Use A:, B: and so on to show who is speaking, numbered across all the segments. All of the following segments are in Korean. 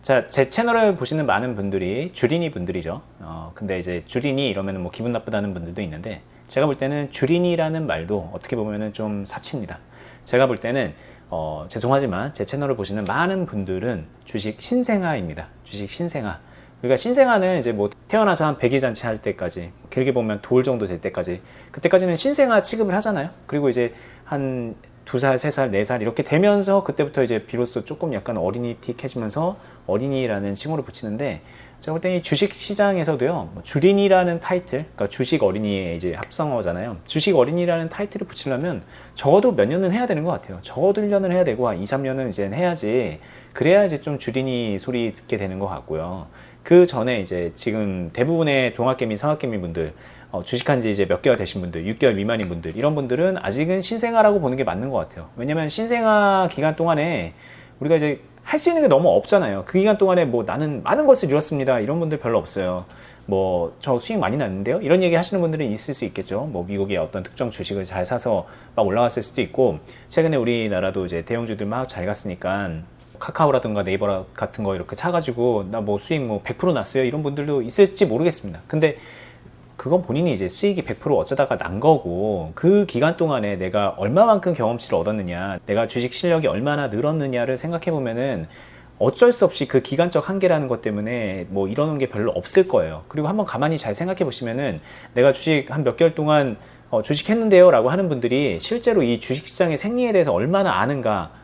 A: 자, 제 채널을 보시는 많은 분들이 주린이 분들이죠. 근데 이제 주린이 이러면 뭐 기분 나쁘다는 분들도 있는데, 제가 볼 때는 주린이라는 말도 어떻게 보면은 좀 사치입니다. 제가 볼 때는 죄송하지만 제 채널을 보시는 많은 분들은 주식 신생아입니다. 주식 신생아. 그러니까 신생아는 이제 뭐 태어나서 한 100일 잔치 할 때까지, 길게 보면 돌 정도 될 때까지, 그때까지는 신생아 취급을 하잖아요. 그리고 이제 한 2살, 3살, 4살 이렇게 되면서 그때부터 이제 비로소 조금 약간 어린이틱해지면서 어린이라는 칭호를 붙이는데, 제가 볼 때 이 주식 시장에서도요, 주린이라는 타이틀, 그러니까 주식 어린이의 이제 합성어잖아요. 주식 어린이라는 타이틀을 붙이려면 적어도 몇 년은 해야 되는 것 같아요. 적어도 1년은 해야 되고, 한 2, 3년은 이제 해야지, 그래야 이제 좀 주린이 소리 듣게 되는 것 같고요. 그 전에 이제 지금 대부분의 동학개미, 서학개미 분들, 주식한 지 이제 몇 개월 되신 분들, 6개월 미만인 분들, 이런 분들은 아직은 신생아라고 보는 게 맞는 것 같아요. 왜냐면 신생아 기간 동안에 우리가 이제 할 수 있는 게 너무 없잖아요. 그 기간 동안에 뭐 나는 많은 것을 잃었습니다, 이런 분들 별로 없어요. 뭐 저 수익 많이 났는데요, 이런 얘기 하시는 분들은 있을 수 있겠죠. 뭐 미국의 어떤 특정 주식을 잘 사서 막 올라갔을 수도 있고, 최근에 우리나라도 이제 대형주들 막 잘 갔으니까 카카오라든가 네이버 같은 거 이렇게 사가지고 나 뭐 수익 뭐 100% 났어요, 이런 분들도 있을지 모르겠습니다. 근데 그건 본인이 이제 수익이 100% 어쩌다가 난 거고, 그 기간 동안에 내가 얼마만큼 경험치를 얻었느냐, 내가 주식 실력이 얼마나 늘었느냐를 생각해 보면은 어쩔 수 없이 그 기간적 한계라는 것 때문에 뭐 이러는 게 별로 없을 거예요. 그리고 한번 가만히 잘 생각해 보시면은, 내가 주식 한 몇 개월 동안 주식했는데요 라고 하는 분들이 실제로 이 주식시장의 생리에 대해서 얼마나 아는가,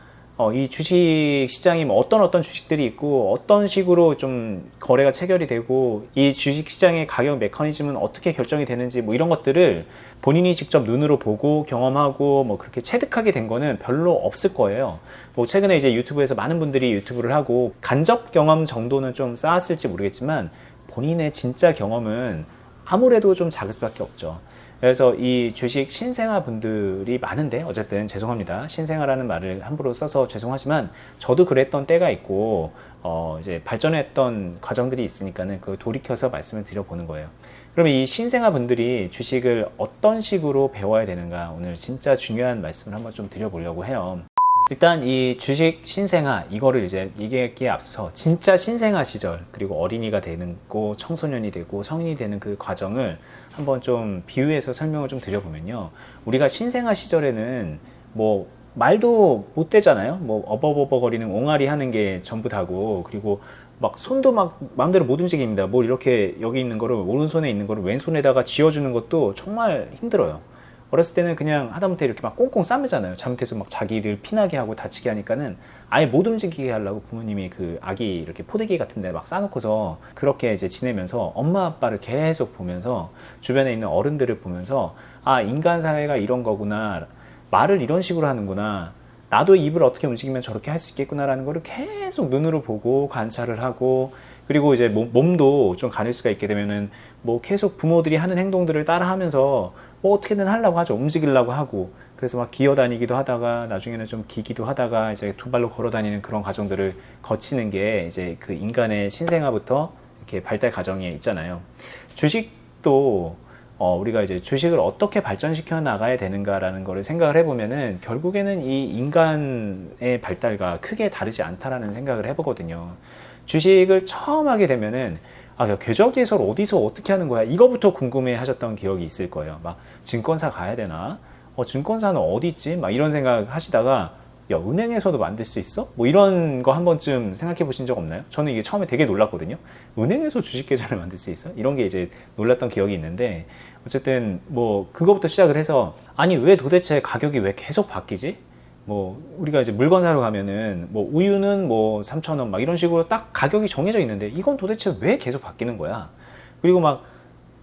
A: 이 주식 시장이 뭐 어떤 주식들이 있고 어떤 식으로 좀 거래가 체결이 되고, 이 주식 시장의 가격 메커니즘은 어떻게 결정이 되는지, 뭐 이런 것들을 본인이 직접 눈으로 보고 경험하고 뭐 그렇게 체득하게 된 거는 별로 없을 거예요. 뭐 최근에 이제 유튜브에서 많은 분들이 유튜브를 하고 간접 경험 정도는 좀 쌓았을지 모르겠지만, 본인의 진짜 경험은 아무래도 좀 작을 수밖에 없죠. 그래서 이 주식 신생아 분들이 많은데, 어쨌든 죄송합니다. 신생아라는 말을 함부로 써서 죄송하지만, 저도 그랬던 때가 있고, 이제 발전했던 과정들이 있으니까는 그 돌이켜서 말씀을 드려보는 거예요. 그러면 이 신생아 분들이 주식을 어떤 식으로 배워야 되는가, 오늘 진짜 중요한 말씀을 한번 좀 드려보려고 해요. 일단 이 주식 신생아, 이거를 이제 얘기하기에 앞서서 진짜 신생아 시절, 그리고 어린이가 되는 거, 청소년이 되고 성인이 되는 그 과정을 한번 좀 비유해서 설명을 좀 드려보면요, 우리가 신생아 시절에는 뭐 말도 못 되잖아요. 뭐 어버버버거리는 옹알이 하는 게 전부 다고, 그리고 막 손도 막 마음대로 못 움직입니다. 뭘 이렇게 여기 있는 거를, 오른손에 있는 거를 왼손에다가 쥐어주는 것도 정말 힘들어요. 어렸을 때는 그냥 하다못해 이렇게 막 꽁꽁 싸매잖아요. 잘못해서 막 자기를 피나게 하고 다치게 하니까는 아예 못 움직이게 하려고 부모님이 그 아기 이렇게 포대기 같은 데 막 싸놓고서 그렇게 이제 지내면서, 엄마 아빠를 계속 보면서, 주변에 있는 어른들을 보면서, 아, 인간 사회가 이런 거구나, 말을 이런 식으로 하는구나, 나도 입을 어떻게 움직이면 저렇게 할 수 있겠구나라는 거를 계속 눈으로 보고 관찰을 하고, 그리고 이제 몸도 좀 가눌 수가 있게 되면은 뭐 계속 부모들이 하는 행동들을 따라하면서 뭐 어떻게든 하려고 하죠. 움직이려고 하고. 그래서 막 기어다니기도 하다가 나중에는 좀 기기도 하다가 이제 두 발로 걸어다니는 그런 과정들을 거치는 게 이제 그 인간의 신생아부터 이렇게 발달 과정에 있잖아요. 주식도 우리가 이제 주식을 어떻게 발전시켜 나가야 되는가라는 거를 생각을 해보면은, 결국에는 이 인간의 발달과 크게 다르지 않다라는 생각을 해보거든요. 주식을 처음 하게 되면은, 아, 야, 계좌 개설 어디서 어떻게 하는 거야? 이거부터 궁금해 하셨던 기억이 있을 거예요. 막, 증권사 가야 되나? 증권사는 어디 있지? 막 이런 생각 하시다가, 야, 은행에서도 만들 수 있어? 뭐 이런 거 한 번쯤 생각해 보신 적 없나요? 저는 이게 처음에 되게 놀랐거든요. 은행에서 주식 계좌를 만들 수 있어? 이런 게 이제 놀랐던 기억이 있는데, 어쨌든 뭐 그거부터 시작을 해서, 아니 왜 도대체 가격이 왜 계속 바뀌지? 뭐 우리가 이제 물건 사러 가면은 뭐 우유는 뭐 3,000원 막 이런 식으로 딱 가격이 정해져 있는데, 이건 도대체 왜 계속 바뀌는 거야? 그리고 막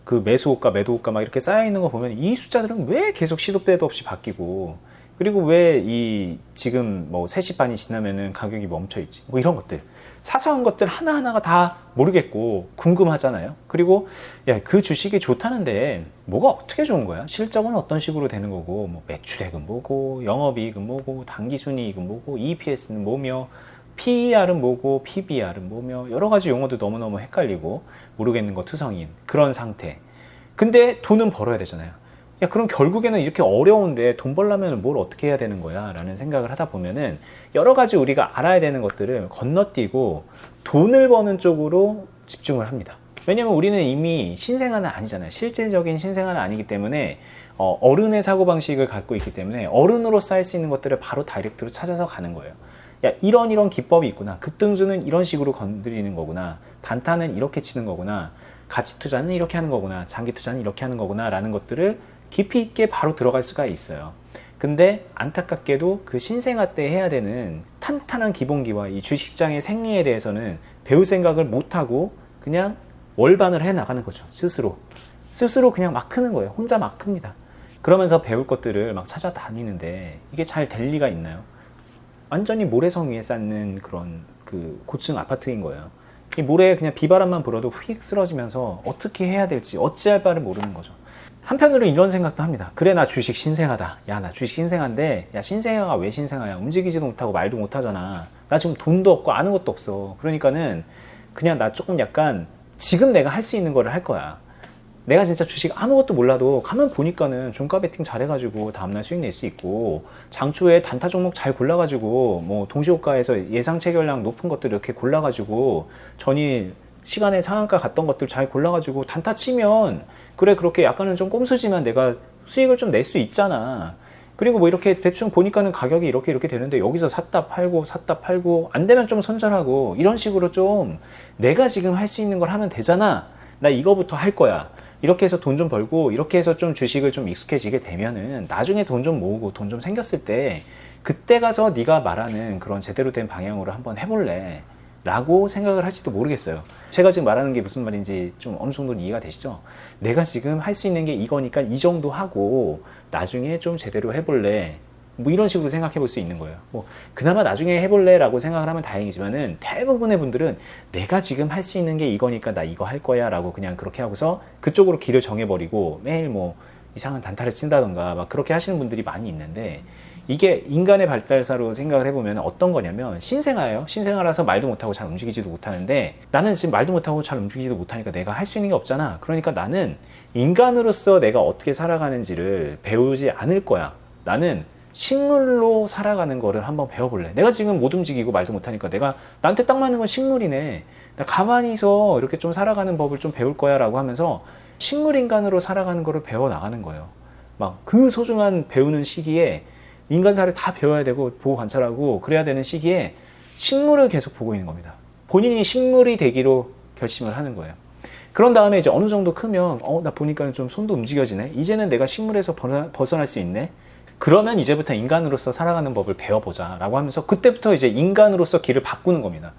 A: 그 매수호가 매도호가 막 이렇게 쌓여 있는 거 보면, 이 숫자들은 왜 계속 시도 때도 없이 바뀌고, 그리고 왜 이 지금 뭐 3시 반이 지나면은 가격이 멈춰 있지? 뭐 이런 것들, 사소한 것들 하나하나가 다 모르겠고 궁금하잖아요. 그리고 야, 그 주식이 좋다는데 뭐가 어떻게 좋은 거야? 실적은 어떤 식으로 되는 거고, 뭐 매출액은 뭐고, 영업이익은 뭐고, 당기순이익은 뭐고, EPS는 뭐며, PER은 뭐고, PBR은 뭐며, 여러 가지 용어도 너무너무 헷갈리고 모르겠는 거 투성인 그런 상태. 근데 돈은 벌어야 되잖아요. 야, 그럼 결국에는 이렇게 어려운데 돈 벌려면 뭘 어떻게 해야 되는 거야? 라는 생각을 하다 보면은 여러 가지 우리가 알아야 되는 것들을 건너뛰고 돈을 버는 쪽으로 집중을 합니다. 왜냐면 우리는 이미 신생아는 아니잖아요. 실질적인 신생아는 아니기 때문에 어른의 사고방식을 갖고 있기 때문에 어른으로서 할 수 있는 것들을 바로 다이렉트로 찾아서 가는 거예요. 야, 이런 기법이 있구나. 급등주는 이런 식으로 건드리는 거구나. 단타는 이렇게 치는 거구나. 가치 투자는 이렇게 하는 거구나. 장기 투자는 이렇게 하는 거구나. 라는 것들을 깊이 있게 바로 들어갈 수가 있어요. 근데 안타깝게도 그 신생아 때 해야 되는 탄탄한 기본기와 이 주식장의 생리에 대해서는 배울 생각을 못하고 그냥 월반을 해 나가는 거죠. 스스로 그냥 막 크는 거예요. 혼자 막 큽니다. 그러면서 배울 것들을 막 찾아다니는데 이게 잘 될 리가 있나요? 완전히 모래성 위에 쌓는 그런 그 고층 아파트인 거예요. 이 모래에 그냥 비바람만 불어도 휙 쓰러지면서 어떻게 해야 될지 어찌할 바를 모르는 거죠. 한편으로 이런 생각도 합니다. 그래, 나 주식 신생아다. 야, 나 주식 신생아인데, 야, 신생아가 왜 신생아야? 움직이지도 못하고 말도 못하잖아. 나 지금 돈도 없고 아는 것도 없어. 그러니까는 그냥 나 조금 약간 지금 내가 할 수 있는 거를 할 거야. 내가 진짜 주식 아무것도 몰라도 가만 보니까는 종가 베팅 잘해가지고 다음날 수익 낼 수 있고, 장초에 단타 종목 잘 골라가지고 뭐 동시호가에서 예상 체결량 높은 것들 이렇게 골라가지고 전일 시간에 상한가 갔던 것들 잘 골라가지고 단타 치면 그래, 그렇게 약간은 좀 꼼수지만 내가 수익을 좀 낼 수 있잖아. 그리고 뭐 이렇게 대충 보니까는 가격이 이렇게 되는데 여기서 샀다 팔고 안 되면 좀 손절하고 이런 식으로 좀 내가 지금 할 수 있는 걸 하면 되잖아. 나 이거부터 할 거야. 이렇게 해서 돈 좀 벌고 이렇게 해서 좀 주식을 좀 익숙해지게 되면은 나중에 돈 좀 모으고 돈 좀 생겼을 때 그때 가서 네가 말하는 그런 제대로 된 방향으로 한번 해볼래 라고 생각을 할지도 모르겠어요. 제가 지금 말하는 게 무슨 말인지 좀 어느 정도는 이해가 되시죠? 내가 지금 할 수 있는 게 이거니까 이 정도 하고 나중에 좀 제대로 해볼래, 뭐 이런 식으로 생각해 볼 수 있는 거예요. 뭐 그나마 나중에 해볼래 라고 생각을 하면 다행이지만은 대부분의 분들은 내가 지금 할 수 있는 게 이거니까 나 이거 할 거야 라고 그냥 그렇게 하고서 그쪽으로 길을 정해버리고 매일 뭐 이상한 단타를 친다던가 막 그렇게 하시는 분들이 많이 있는데, 이게 인간의 발달사로 생각을 해보면 어떤 거냐면 신생아예요. 신생아라서 말도 못하고 잘 움직이지도 못하는데, 나는 지금 말도 못하고 잘 움직이지도 못하니까 내가 할 수 있는 게 없잖아. 그러니까 나는 인간으로서 내가 어떻게 살아가는지를 배우지 않을 거야. 나는 식물로 살아가는 거를 한번 배워볼래. 내가 지금 못 움직이고 말도 못하니까 내가 나한테 딱 맞는 건 식물이네. 나 가만히서 이렇게 좀 살아가는 법을 좀 배울 거야 라고 하면서 식물 인간으로 살아가는 거를 배워나가는 거예요. 막 그 소중한 배우는 시기에 인간사를 다 배워야 되고 보고 관찰하고 그래야 되는 시기에 식물을 계속 보고 있는 겁니다. 본인이 식물이 되기로 결심을 하는 거예요. 그런 다음에 이제 어느 정도 크면 나 보니까 좀 손도 움직여지네. 이제는 내가 식물에서 벗어날 수 있네. 그러면 이제부터 인간으로서 살아가는 법을 배워보자 라고 하면서 그때부터 이제 인간으로서 길을 바꾸는 겁니다.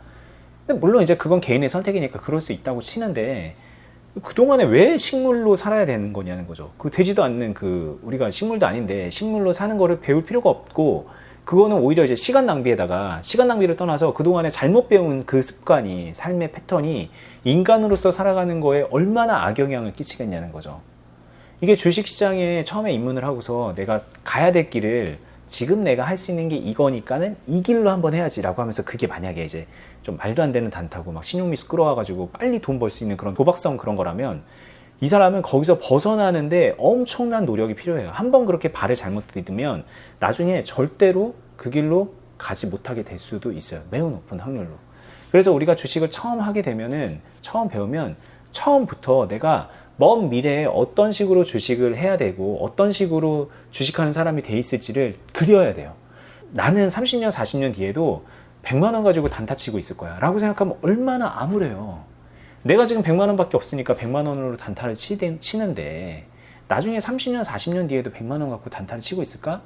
A: 근데 물론 이제 그건 개인의 선택이니까 그럴 수 있다고 치는데, 그동안에 왜 식물로 살아야 되는 거냐는 거죠. 그 되지도 않는 우리가 식물도 아닌데 식물로 사는 거를 배울 필요가 없고, 그거는 오히려 이제 시간 낭비를 떠나서 그동안에 잘못 배운 그 습관이, 삶의 패턴이 인간으로서 살아가는 거에 얼마나 악영향을 끼치겠냐는 거죠. 이게 주식시장에 처음에 입문을 하고서 내가 가야 될 길을 지금 내가 할 수 있는 게 이거니까는 이 길로 한번 해야지 라고 하면서, 그게 만약에 이제 좀 말도 안 되는 단타고 막 신용미수 끌어와가지고 빨리 돈 벌 수 있는 그런 도박성 그런 거라면 이 사람은 거기서 벗어나는데 엄청난 노력이 필요해요. 한번 그렇게 발을 잘못 디디면 나중에 절대로 그 길로 가지 못하게 될 수도 있어요. 매우 높은 확률로. 그래서 우리가 주식을 처음 하게 되면은, 처음 배우면 처음부터 내가 먼 미래에 어떤 식으로 주식을 해야 되고 어떤 식으로 주식하는 사람이 돼 있을지를 그려야 돼요. 나는 30년, 40년 뒤에도 100만 원 가지고 단타 치고 있을 거야 라고 생각하면 얼마나 암울해요. 내가 지금 100만 원밖에 없으니까 100만 원으로 단타를 치는데 나중에 30년, 40년 뒤에도 100만 원 갖고 단타를 치고 있을까?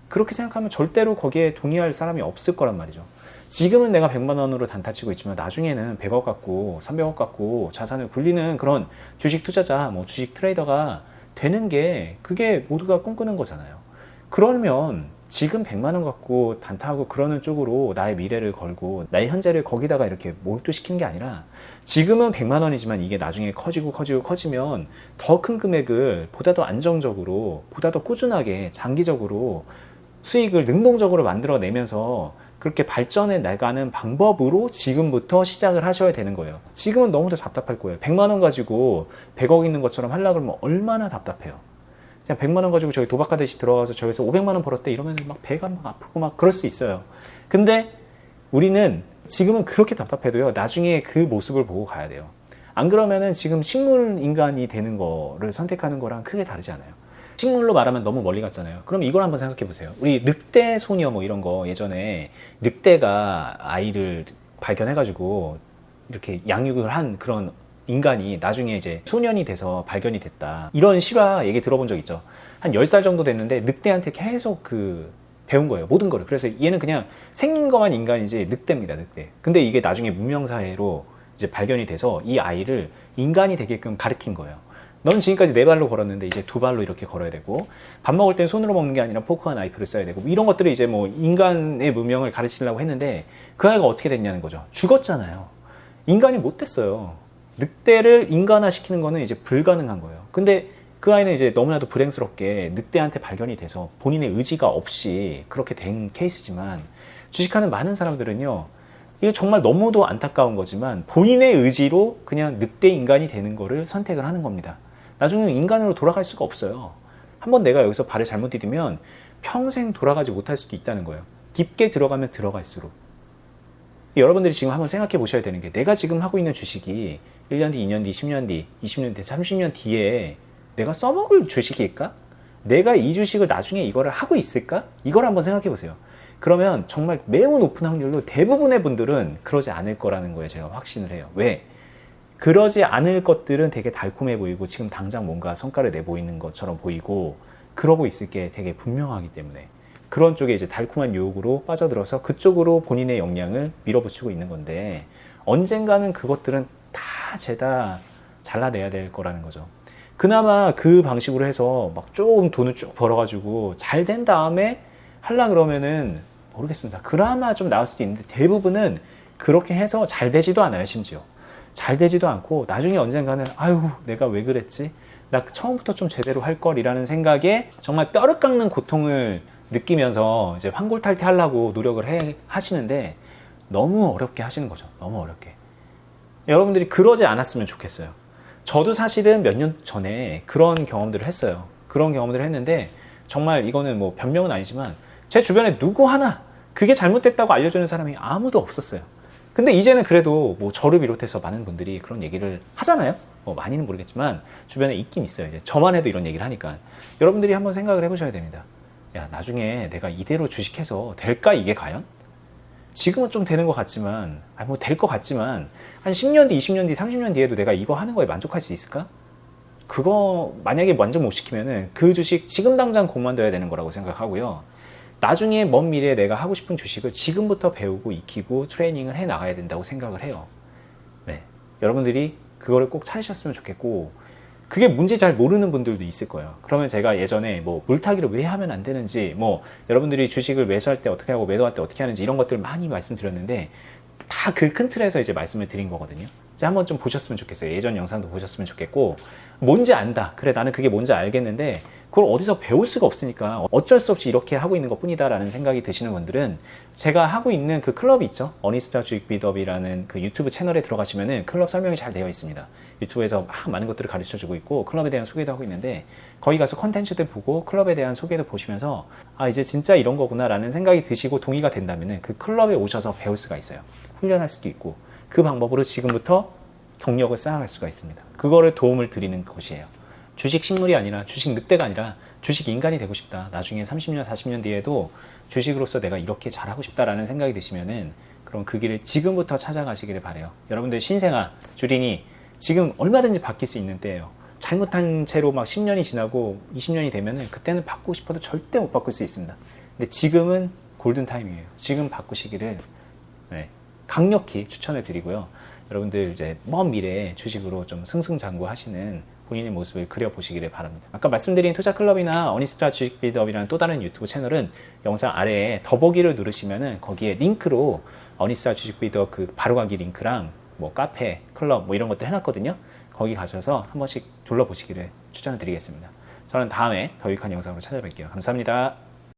A: 그렇게 생각하면 절대로 거기에 동의할 사람이 없을 거란 말이죠. 지금은 내가 100만 원으로 단타 치고 있지만 나중에는 100억 갖고 300억 갖고 자산을 굴리는 그런 주식 투자자, 뭐 주식 트레이더가 되는 게, 그게 모두가 꿈꾸는 거잖아요. 그러면 지금 100만 원 갖고 단타하고 그러는 쪽으로 나의 미래를 걸고 나의 현재를 거기다가 이렇게 몰두시키는 게 아니라, 지금은 100만 원이지만 이게 나중에 커지면 더 큰 금액을 보다 더 안정적으로, 보다 더 꾸준하게 장기적으로 수익을 능동적으로 만들어내면서 그렇게 발전해 나가는 방법으로 지금부터 시작을 하셔야 되는 거예요. 지금은 너무 더 답답할 거예요. 100만 원 가지고 100억 있는 것처럼 하려고 그러면 얼마나 답답해요. 그냥 100만 원 가지고 저기 도박하듯이 들어가서 저기서 500만 원 벌었대 이러면 막 배가 막 아프고 막 그럴 수 있어요. 근데 우리는 지금은 그렇게 답답해도요, 나중에 그 모습을 보고 가야 돼요. 안 그러면은 지금 식물 인간이 되는 거를 선택하는 거랑 크게 다르지 않아요. 식물로 말하면 너무 멀리 갔잖아요. 그럼 이걸 한번 생각해 보세요. 우리 늑대 소녀 뭐 이런 거, 예전에 늑대가 아이를 발견해가지고 이렇게 양육을 한 그런 인간이 나중에 이제 소년이 돼서 발견이 됐다, 이런 실화 얘기 들어본 적 있죠. 한 10살 정도 됐는데 늑대한테 계속 배운 거예요, 모든 거를. 그래서 얘는 그냥 생긴 것만 인간이지 늑대입니다, 늑대. 근데 이게 나중에 문명사회로 이제 발견이 돼서 이 아이를 인간이 되게끔 가르친 거예요. 넌 지금까지 4발로 걸었는데 이제 2발로 이렇게 걸어야 되고, 밥 먹을 땐 손으로 먹는 게 아니라 포크와 나이프를 써야 되고, 이런 것들을 이제 뭐 인간의 문명을 가르치려고 했는데 그 아이가 어떻게 됐냐는 거죠. 죽었잖아요. 인간이 못 됐어요. 늑대를 인간화 시키는 거는 이제 불가능한 거예요. 근데 그 아이는 이제 너무나도 불행스럽게 늑대한테 발견이 돼서 본인의 의지가 없이 그렇게 된 케이스지만, 주식하는 많은 사람들은요, 이거 정말 너무도 안타까운 거지만 본인의 의지로 그냥 늑대 인간이 되는 거를 선택을 하는 겁니다. 나중에 인간으로 돌아갈 수가 없어요. 한번 내가 여기서 발을 잘못 디디면 평생 돌아가지 못할 수도 있다는 거예요. 깊게 들어가면 들어갈수록. 여러분들이 지금 한번 생각해 보셔야 되는 게, 내가 지금 하고 있는 주식이 1년 뒤, 2년 뒤, 10년 뒤, 20년 뒤, 30년 뒤에 내가 써먹을 주식일까? 내가 이 주식을 나중에 이거를 하고 있을까? 이걸 한번 생각해 보세요. 그러면 정말 매우 높은 확률로 대부분의 분들은 그러지 않을 거라는 거에 제가 확신을 해요. 왜? 그러지 않을 것들은 되게 달콤해 보이고 지금 당장 뭔가 성과를 내보이는 것처럼 보이고 그러고 있을 게 되게 분명하기 때문에, 그런 쪽에 이제 달콤한 유혹으로 빠져들어서 그쪽으로 본인의 역량을 밀어붙이고 있는 건데, 언젠가는 그것들은 다 죄다 잘라내야 될 거라는 거죠. 그나마 그 방식으로 해서 막 조금 돈을 쭉 벌어가지고 잘 된 다음에 하려 그러면은 모르겠습니다. 그나마 좀 나을 수도 있는데, 대부분은 그렇게 해서 잘 되지도 않아요. 심지어 잘 되지도 않고 나중에 언젠가는 아유 내가 왜 그랬지? 나 처음부터 좀 제대로 할 걸이라는 생각에 정말 뼈를 깎는 고통을 느끼면서 이제 환골탈태 하려고 노력을 하시는데 너무 어렵게 하시는 거죠. 너무 어렵게. 여러분들이 그러지 않았으면 좋겠어요. 저도 사실은 몇 년 전에 그런 경험들을 했어요. 그런 경험들을 했는데 정말 이거는 뭐 변명은 아니지만 제 주변에 누구 하나 그게 잘못됐다고 알려주는 사람이 아무도 없었어요. 근데 이제는 그래도 뭐 저를 비롯해서 많은 분들이 그런 얘기를 하잖아요. 뭐 많이는 모르겠지만 주변에 있긴 있어요. 이제 저만 해도 이런 얘기를 하니까. 여러분들이 한번 생각을 해보셔야 됩니다. 야, 나중에 내가 이대로 주식해서 될까 이게 과연? 지금은 좀 되는 것 같지만, 뭐 될 것 같지만 한 10년 뒤, 20년 뒤, 30년 뒤에도 내가 이거 하는 거에 만족할 수 있을까? 그거 만약에 만족 못 시키면은 그 주식 지금 당장 그만둬야 되는 거라고 생각하고요. 나중에 먼 미래에 내가 하고 싶은 주식을 지금부터 배우고 익히고 트레이닝을 해 나가야 된다고 생각을 해요. 네, 여러분들이 그거를 꼭 찾으셨으면 좋겠고, 그게 뭔지 잘 모르는 분들도 있을 거예요. 그러면 제가 예전에 뭐 물타기를 왜 하면 안 되는지, 뭐 여러분들이 주식을 매수할 때 어떻게 하고 매도할 때 어떻게 하는지 이런 것들 많이 말씀드렸는데 다 그 큰 틀에서 이제 말씀을 드린 거거든요. 이제 한번 좀 보셨으면 좋겠어요. 예전 영상도 보셨으면 좋겠고, 뭔지 안다. 그래, 나는 그게 뭔지 알겠는데 그걸 어디서 배울 수가 없으니까 어쩔 수 없이 이렇게 하고 있는 것 뿐이다 라는 생각이 드시는 분들은 제가 하고 있는 그 클럽이 있죠. 어니스타 주식 비더비라는 그 유튜브 채널에 들어가시면은 클럽 설명이 잘 되어 있습니다. 유튜브에서 막 많은 것들을 가르쳐 주고 있고 클럽에 대한 소개도 하고 있는데, 거기 가서 컨텐츠들 보고 클럽에 대한 소개도 보시면서 아, 이제 진짜 이런 거구나 라는 생각이 드시고 동의가 된다면은 그 클럽에 오셔서 배울 수가 있어요. 훈련할 수도 있고, 그 방법으로 지금부터 경력을 쌓아갈 수가 있습니다. 그거를 도움을 드리는 곳이에요. 주식 식물이 아니라, 주식 늑대가 아니라 주식 인간이 되고 싶다. 나중에 30년, 40년 뒤에도 주식으로서 내가 이렇게 잘하고 싶다라는 생각이 드시면은 그럼 그 길을 지금부터 찾아가시기를 바래요. 여러분들 신생아, 주린이 지금 얼마든지 바뀔 수 있는 때예요. 잘못한 채로 막 10년이 지나고 20년이 되면은 그때는 바꾸고 싶어도 절대 못 바꿀 수 있습니다. 근데 지금은 골든 타임이에요. 지금 바꾸시기를 강력히 추천해 드리고요. 여러분들 이제 먼 미래에 주식으로 좀 승승장구하시는 본인의 모습을 그려보시기를 바랍니다. 아까 말씀드린 투자클럽이나 어니스타 주식 빌드업이라는 또 다른 유튜브 채널은 영상 아래에 더보기를 누르시면은 거기에 링크로 어니스타 주식 빌드업 그 바로가기 링크랑 뭐 카페, 클럽 뭐 이런 것들 해놨거든요. 거기 가셔서 한 번씩 둘러보시기를 추천을 드리겠습니다. 저는 다음에 더 유익한 영상으로 찾아뵐게요. 감사합니다.